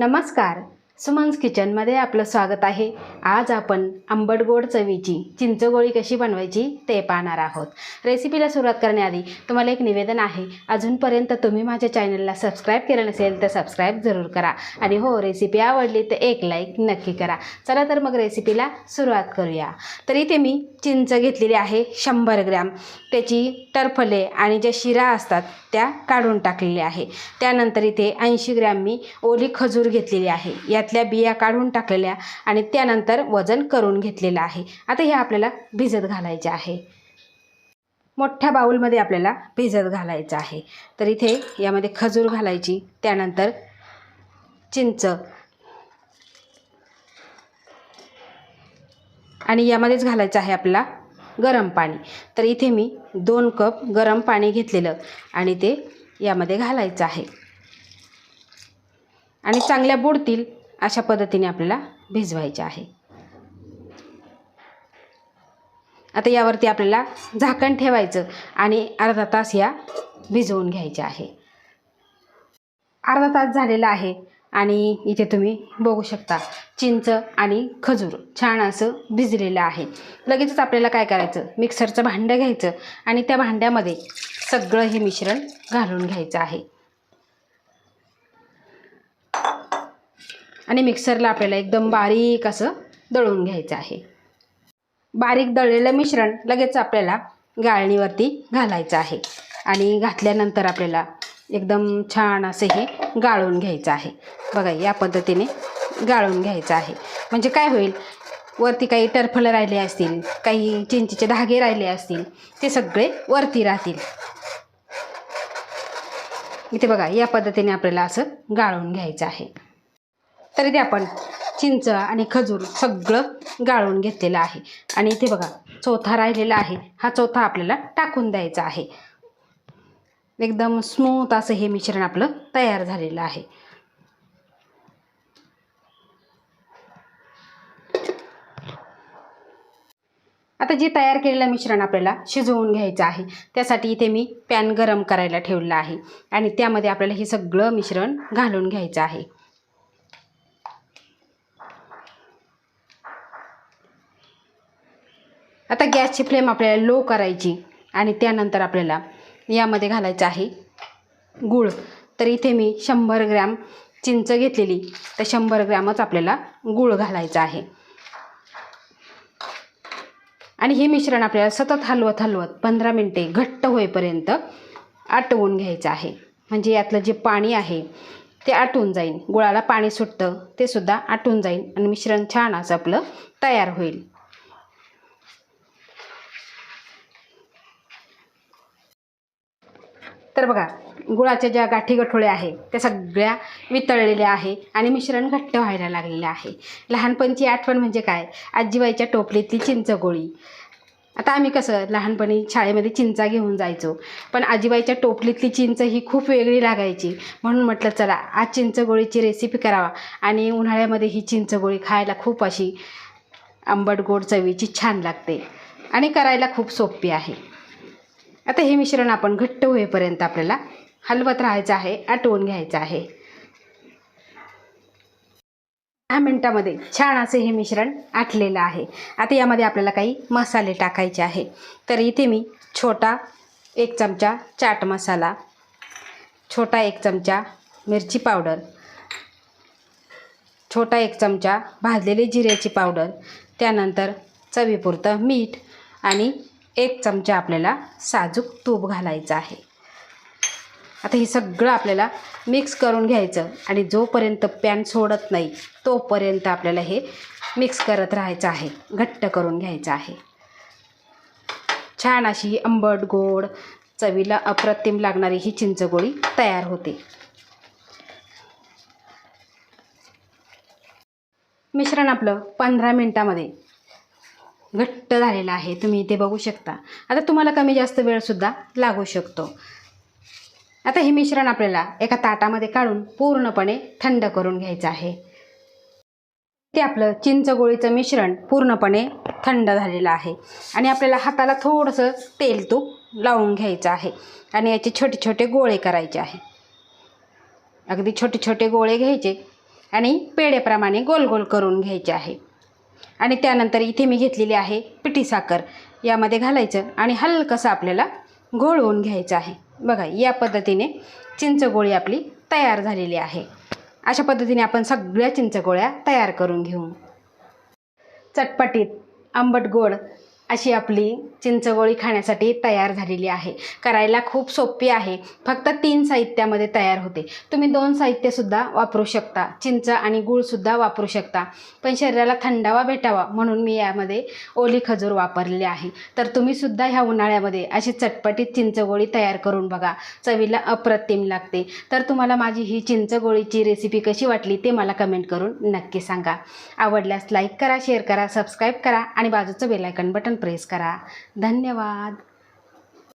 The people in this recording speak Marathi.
नमस्कार, सुमन्स किचनमध्ये आपलं स्वागत आहे। आज आपण आंबट गोड चवीची चिंचगोळी कशी बनवायची ते पाहणार आहोत। रेसिपीला सुरुवात करण्याआधी तुम्हाला एक निवेदन आहे, अजूनपर्यंत तुम्ही माझ्या चॅनलला सबस्क्राईब केलं नसेल तर सबस्क्राईब जरूर करा आणि हो, रेसिपी आवडली तर एक लाईक नक्की करा। चला तर मग रेसिपीला सुरुवात करूया। तर इथे मी चिंच घेतलेली आहे 100 ग्रॅम, त्याची टरफले आणि ज्या शिरा असतात त्या काढून टाकलेल्या आहे। त्यानंतर इथे 80 ग्रॅम मी ओली खजूर घेतलेली आहे, यातल्या बिया काढून टाकलेल्या आणि त्यानंतर वजन करून घेतलेलं आहे। आता हे आपल्याला भिजत घालायचे आहे, मोठ्या बाउलमध्ये आपल्याला भिजत घालायचं आहे। तर इथे यामध्ये खजूर घालायची, त्यानंतर चिंच आणि यामध्येच घालायचं आहे आपल्याला गरम पाणी। तर इथे मी 2 कप गरम पाणी घेतलेलं आणि ते यामध्ये घालायचं आहे आणि चांगल्या बुडतील अशा पद्धतीने आपल्याला भिजवायचे आहे। आता यावरती आपल्याला झाकण ठेवायचं आणि अर्धा तास या भिजवून घ्यायचे आहे। अर्धा तास झालेला आहे आणि इथे तुम्ही बघू शकता चिंच आणि खजूर छान असं भिजलेलं आहे। लगेचच आपल्याला काय करायचं, मिक्सरचं भांडं घ्यायचं आणि त्या भांड्यामध्ये सगळं हे मिश्रण घालून घ्यायचं आहे आणि मिक्सरला आपल्याला एकदम बारीक असं दळून घ्यायचं आहे। बारीक दळलेलं मिश्रण लगेच आपल्याला गाळणीवरती घालायचं आहे आणि घातल्यानंतर आपल्याला एकदम छान असं हे गाळून घ्यायचं आहे। बघा, या पद्धतीने गाळून घ्यायचं आहे, म्हणजे काय होईल, वरती काही टरफलं राहिले असतील, काही चिंचेचे धागे राहिले असतील, ते सगळे वरती राहतील। इथे बघा, या पद्धतीने आपल्याला असं गाळून घ्यायचं आहे। तर इथे आपण चिंच आणि खजूर सगळं गाळून घेतलेलं आहे आणि इथे बघा चौथा राहिलेला आहे, हा चौथा आपल्याला टाकून द्यायचा आहे। एकदम स्मूथ असं हे मिश्रण आपलं तयार झालेलं आहे। आता जे तयार केलेलं मिश्रण आपल्याला शिजवून घ्यायचं आहे, त्यासाठी इथे मी पॅन गरम करायला ठेवलेला आहे आणि त्यामध्ये आपल्याला हे सगळं मिश्रण घालून घ्यायचं आहे। आता गॅसची फ्लेम आपल्याला लो करायची आणि त्यानंतर आपल्याला यामध्ये घालायचं आहे गूळ। तर इथे मी 100 ग्रॅम चिंच घेतलेली, तर 100 ग्रॅमच आपल्याला गूळ घालायचं आहे आणि हे मिश्रण आपल्याला सतत हलवत 15 मिनिटे घट्ट होईपर्यंत आटवून घ्यायचं आहे, म्हणजे यातलं जे पाणी आहे ते आटून जाईल, गुळाला पाणी सुटतं ते सुद्धा आटून जाईल आणि मिश्रण छान असं आपलं तयार होईल। तर बघा, गुळाच्या ज्या गाठी गठोळ्या आहे त्या सगळ्या वितळलेल्या आहे आणि मिश्रण घट्ट व्हायला लागलेलं आहे। लहानपणची आठवण म्हणजे काय, आजीबाईच्या टोपलीतली चिंचगोळी। आता आम्ही कसं लहानपणी शाळेमध्ये चिंचा घेऊन जायचो, पण आजीबाईच्या टोपलीतली चिंच ही खूप वेगळी लागायची, म्हणून म्हटलं चला आज चिंचगोळीची रेसिपी करावा आणि उन्हाळ्यामध्ये ही चिंचगोळी खायला खूप अशी आंबट गोड चवीची छान लागते आणि करायला खूप सोपी आहे। आता हे मिश्रण आपण घट्ट होईपर्यंत आपल्याला हलवत राहायचं आहे, आटवून घ्यायचं आहे। 10 मिनिटामध्ये छान असे हे मिश्रण आटलेलं आहे। आता यामध्ये आपल्याला काही मसाले टाकायचे आहे। तर इथे मी छोटा 1 चमचा चाट मसाला, छोटा 1 चमचा मिरची पावडर, छोटा 1 चमचा भाजलेली जिऱ्याची पावडर, त्यानंतर चवीपुरतं मीठ आणि 1 चमचा आपल्याला साजूक तूप घालायचं आहे। आता हे सगळं आपल्याला मिक्स करून घ्यायचं आणि जोपर्यंत पॅन सोडत नाही तोपर्यंत आपल्याला हे मिक्स करत राहायचं आहे, घट्ट करून घ्यायचं आहे। छान अशी आंबट गोड चवीला अप्रतिम लागणारी ही चिंचगोळी तयार होते। मिश्रण आपलं 15 मिनिटामध्ये घट्ट झालेलं आहे, तुम्ही इथे बघू शकता। आता तुम्हाला कमी जास्त वेळसुद्धा लागू शकतो। आता हे मिश्रण आपल्याला एका ताटामध्ये काढून पूर्णपणे थंड करून घ्यायचं आहे। ते आपलं चिंचगोळीचं मिश्रण पूर्णपणे थंड झालेलं आहे आणि आपल्याला हाताला थोडंसं तेल तूप लावून घ्यायचं आहे आणि याचे छोटे छोटे गोळे करायचे आहे। अगदी छोटे छोटे गोळे घ्यायचे आणि पेढ्याप्रमाणे गोल गोल करून घ्यायचे आहे. आणि त्यानंतर इथे मी घेतलेली आहे पिठी साखर, यामध्ये घालायचं आणि हलकंसं आपल्याला घोळवून घ्यायचं आहे. बघा, या पद्धतीने चिंचगोळी आपली तयार झालेली आहे. अशा पद्धतीने आपण सगळ्या चिंचगोळ्या तयार करून घेऊ. चटपटीत आंबट गोड अशी आपली चिंचगोळी खाण्यासाठी तयार झालेली आहे. करायला खूप सोपी आहे. फक्त 3 साहित्यामध्ये तयार होते. तुम्ही 2 साहित्यसुद्धा वापरू शकता, चिंच आणि गूळसुद्धा वापरू शकता. पण शरीराला थंडावा भेटावा म्हणून मी यामध्ये ओली खजूर वापरलेली आहे. तर तुम्हीसुद्धा ह्या उन्हाळ्यामध्ये अशी चटपटीत चिंचगोळी तयार करून बघा, चवीला अप्रतिम लागते. तर तुम्हाला माझी ही चिंचगोळीची रेसिपी कशी वाटली ते मला कमेंट करून नक्की सांगा. आवडल्यास लाईक करा, शेअर करा, सबस्क्राईब करा आणि बाजूचं बेल आयकॉन बटन प्रेस करा. धन्यवाद.